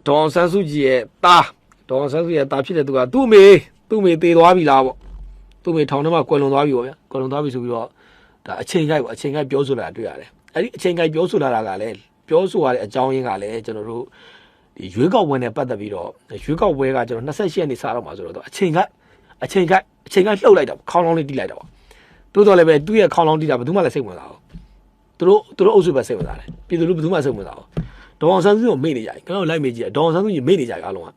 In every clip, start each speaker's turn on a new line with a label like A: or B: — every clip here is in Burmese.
A: ဒေါ်ဆန်းစုကြည်ရဲ့သားဒေါ်ဆန်းစုကြည်ရဲ့သားဖြစ်တဲ့သူကသူ့မေသေသွားပြီလားပေါ့သူ့မေထောင်ထဲမှာကွယ်လွန်သွားပြီပေါ့ဗျာကွယ်လွန်သွားပြီဆိုပြီးတော့ဒါအချိန်ကိုက်ပေါ့အချိန်ကိုက်ပြောဆိုလာတွေ့ရတယ်အဲ့ဒီအချိန်ကိုက်ပြောဆိုလာတာကလည်းပြောဆိုရတဲ့အကြောင်းရင်းကလည်းကျွန်တော်တို့ဒီရွေးကောက်ပွဲနဲ့ပတ်သက်ပြီးတော့ရွေးကောက်ပွဲကကျွန်တော်28ရက်နေ့စတော့မှာဆိုတော့အချိန်ကိုက်လှုပ်လိုက်တာခေါင်းလောင်းလေးတီးလိုက်တာပေါ့တိုးတော်လည်းပဲသူ့ရဲ့ခေါင်းလောင်းတီးတာဘယ်သူမှလည်းစိတ်ဝင်စားဘူးသူတို့အုပ်စုပဲစိတ်ဝင်စားတယ်ပြည်သူလူဘယ်သူမှစိတ်ဝင်စားဘူးဒေါ်ဆန်းစုကြည်ကိုမေ့နေကြတယ်ကျွန်တော်လိုက်မေ့ကြည့်ဒေါ်ဆန်းစုကြည်မေ့နေကြတယ်အားလုံးက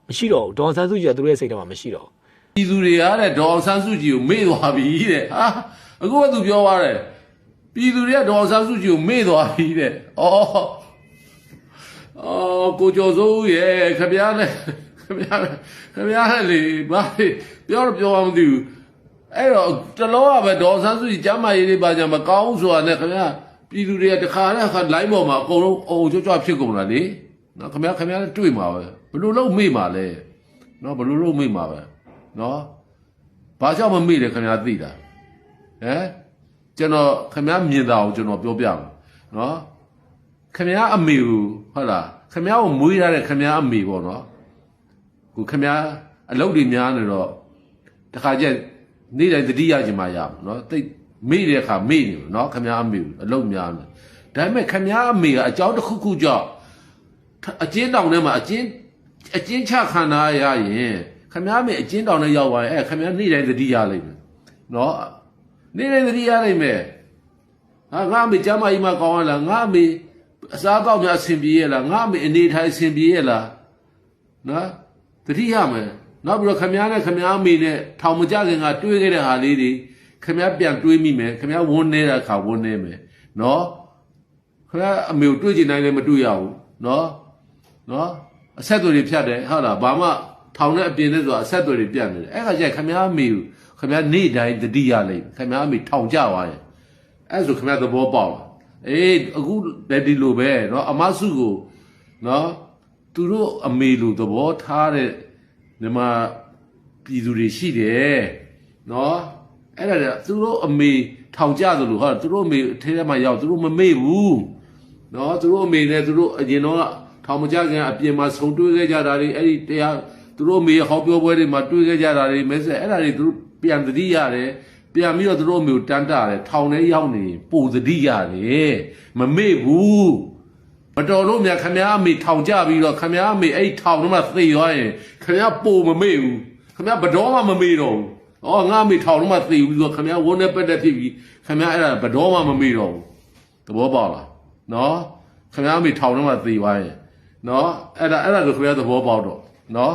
A: မရှိတော့ဘူးဒေါ်ဆန်းစုကြည်ကသူတို့ရဲ့စိတ်ထဲမှာမရှိတော့ဘူး
B: ပြည်သူတွေကတဲ့ဒေါ်ဆန်းစုကြည်ကိုမေ့သွားပြီတဲ့ဟာအခုကသူပြောသွားတယ်ပြည်သူတွေကဒေါ်ဆန်းစုကြည်ကိုမေ့သွားပြီတဲ့ကိုကျော်စိုးရဲ့ခပြားနဲ့လေဘာပြောမှမသိဘူးအဲ့တော့တလောကပဲဒေါ်ဆန်းစုကြည်ကျမ်းမာရေးလေးပါကြမကောင်းဆိုတာနဲ့ခင်ဗျာပြည်သူတွေကတခါနဲ့ခါလိုင်းပေါ်မှာအကုန်လုံးအုံကြွကြွဖြစ်ကုန်တာလေနော်ခင်ဗျားတွေ့မှာပဲဘယ်လိုလုပ်မေ့မှာလဲနော်ဘယ်လိုလုပ်မေ့မှာပဲနော်ဘာကြောင့်မမေ့လဲခင်ဗျားသိတာကျွန်တော်ခင်ဗျားမြင်တာကိုကျွန်တော်ပြောပြမယ်နော်ခင်ဗျားအမေကိုဟုတ်လားခင်ဗျားကိုမွေးရတဲ့ခင်ဗျားအမေပေါ့နော်ခုခင်ဗျားအလုပ်တွေများနေတော့တခါကျနေ့တိုင်းတတိယကျင်မှရမှာနော်တိတ်မေ့တဲ့အခါမေ့နေနော်ခင်ဗျားအမေကိုအလုပ်များနေဒါပေမဲ့ခင်ဗျားအမေကအကြောင်းတစ်ခုခုကြောင့်အကျဉ်းတောင်ထဲမှာအကျဉ်းချခံရရင်ခင်ဗျားမေအကျဉ်းတောင်ထဲရောက်သွားရင်ခင်ဗျားနေ့တိုင်းတတိယလိမ့်မယ်နော်နေ့တိုင်းတတိယလိမ့်မယ်ငါအမေကျမ်းမာကြီးမှကောင်းရလားငါအမေအစားကောက်များအဆင်ပြေရလားငါအမေအနေထိုင်အဆင်ပြေရလားနော်တတိယမယ်နောက်ပြီးတော့ခင်ဗျားနဲ့ခင်ဗျားအမေနဲ့ထောင်မကြခင်ကတွေးခဲ့တဲ့ဟာလေးတွေခင်ဗျားပြန်တွေးမိမယ်ခင်ဗျားဝန်းနေတဲ့အခါဝန်းနေမယ်နော်ခင်ဗျားအမေကိုတွေးချင်တိုင်းလည်းမတွေးရဘူးနော်အဆက်အသွယ်တွေဖြတ်တယ်ဟုတ်လားဘာမှထောင်နဲ့အပြင်နဲ့ဆိုတာအဆက်အသွယ်တွေပြတ်နေတယ်အဲ့ခါကျခင်ဗျားအမေကိုခင်ဗျားနေ့တိုင်းတတိယလိမ့်ခင်ဗျားအမေထောင်ကြသွားရင်အဲ့ဆိုခင်ဗျားသဘောပေါက်လားအခုလည်းဒီလိုပဲเนาะအမစုကိုเนาะသူတို့အမေလိုသဘောထားတဲ့ဒီမှာပြည်သူတွေရှိတယ်เนาะအဲ့ဒါသူတို့အမေထောင်ကြသလိုဟာသူတို့အမေအထဲထဲမှာရောက်သူတို့မမေ့ဘူးเนาะသူတို့အမေနဲ့သူတို့အရင်တော့ထောင်မကြခင်အပြင်မှာဆုံတွေးခဲ့ကြတာတွေအဲ့ဒီတရားသူတို့အမေဟောပြောပွဲတွေမှာတွေးခဲ့ကြတာတွေမဲဆက်အဲ့ဒါတွေသူတို့ပြန်သတိရတယ်ပြန်ပြီးတော့သူတို့အမေကိုတန်းတာတယ်ထောင်ထဲရောက်နေပိုသတိရတယ်မမေ့ဘူးမတော်လို့များခမည်းအမေထောင်ကြပြီးတော့ခမည်းအမေအဲ့ထောင်ထဲမှာသေသွားရင်ခမည်းပိုမမေ့ဘူးခမည်းဘတော်မှမမေ့တော့ဘူးငါအမေထောင်ထဲမှာသေပြီးတော့ခမည်းဝန်းနဲ့ပက်တက်ဖြစ်ပြီးခမည်းအဲ့ဒါဘတော်မှမမေ့တော့ဘူးသဘောပေါက်လားနော်ခမည်းအမေထောင်ထဲမှာသေသွားရင်နော်အဲ့ဒါဆိုခမည်းသဘောပေါက်တော့နော်